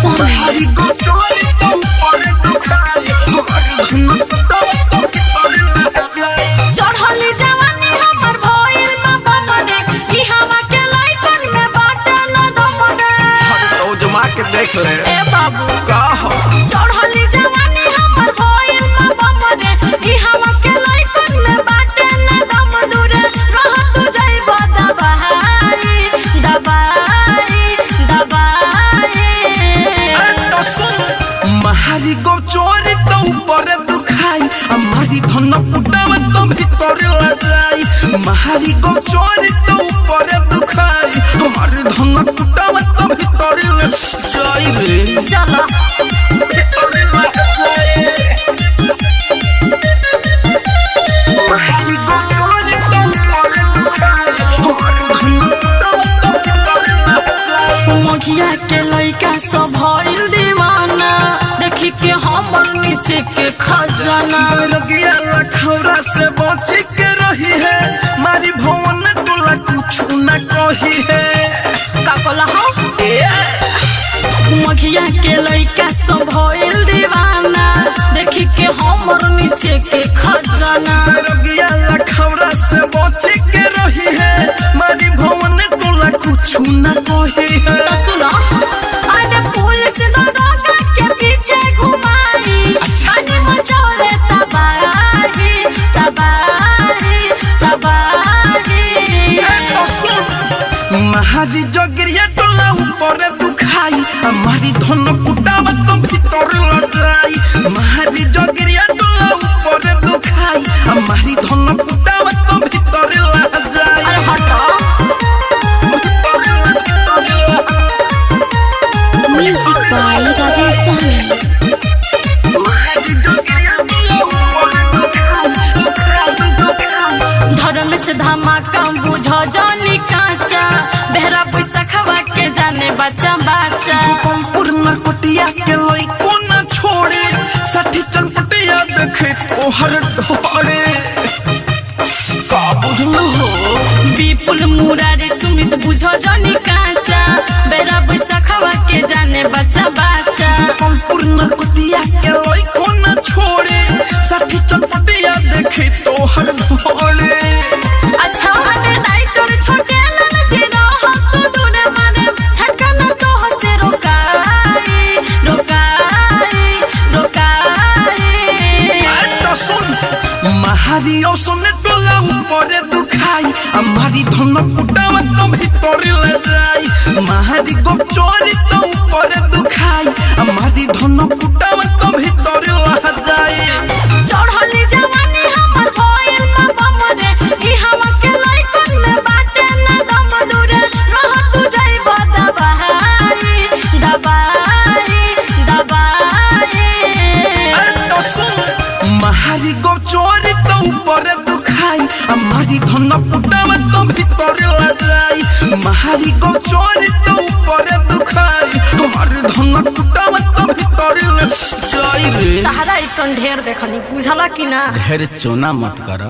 हमारी को चोरी तो ऊपर दुखाई हमारी धन तो भितर लग जाए चढ़ली जवानी हमर भइल बा बमने ई हवा के लाइकन में बाटे न दमने तो जमा के देख ले ए बाबू का हो चढ़ली जवानी हमर भइल बा बमने ई हवा के लाइकन में बाटे न दम दूरे रह तू जाइबो दबाई दबाई दबाई तो सुन हमारी को चोरी तो ऊपर दुखाई हमारी धन कुटावा तो भितर लग जाई हमारी को चोरी तो ऊपर दुखाई हमारी धन कुटावा तो भितर लग जाई रे चला भितर लग जाए हमारी को चोरी तो ऊपर दुखाई हमारी धन कुटावा तो भितर लग जाए मोखिया के लइका सब भइल दीवाना देखी के हमर नीचे के खजाना लगिया लखौरा से बच के रही है मारी भवन टोला कुछ न कही है का कहला हो मोखिया के लइका सब भइल दीवाना देखी के हमर नीचे के खजाना लगिया लखौरा से बच के रही है मारी भवन टोला कुछ न कही है तो सुनो अरे पुलिस दरोगा के पीछे घुमाई जानी मचौले तबाही तबाही तबाही तो सुन महारी जगिरिया टोला ऊपर दुखाई हमारी धन कुटावा तो भीतर लग जाई महारी जगिरिया टोला ऊपर दुखाई हमारी धन कुटावा तो भीतर लग जाई अरे हटो Music by Rajesh Sahni. महारी जगिरिया टोला ऊपर दुखाई धर्म से धमाका बुझो जानी काचा बेहरा पैसा खवा के जाने बच्चा बच्चा पूर्ण कुटिया के लोई को न छोड़े साठी चनपटिया देखे ओहर ढोड़े का बुझलो हो विपुल मुरारी सुमित बुझो जानी काचा बेहरा पैसा खवा के जाने बच्चा बच्चा पूर्ण कुटिया के लोई को न छोड़े साठी चनपटिया देखे तोहर ढोड़े अच्छा अरे नाइटर छोटे लाल जीरो हो तो दूर मारे छटका न तो हसे रोकाई रोकाई रोकाई तो सुन महारी औसने टोला ऊपर दुखाई हमारी धन कुटावा तो भीतर ले जाई महारी को चोरी तो ऊपर दुखाई हमारी धन कुटावा तो भीतर ले जाई चढ़ली जवानी हमर भइल बा बमरे ई हवा के लाइकन में बाटे न दम दूरे रह तू जाइबो दबाई दबाई दबाई तो सुन महारी को चोरी तो ऊपर दुखाई हमारी धन कुटावा तो भीतर ले जाई महारी को चोरी तो ऊपर दुखाई हमारी धन कुटावा तो भीतर ले जाई रे तहरा ऐसन ढेर देखनी बुझला कि ना ढेर चोना मत कर।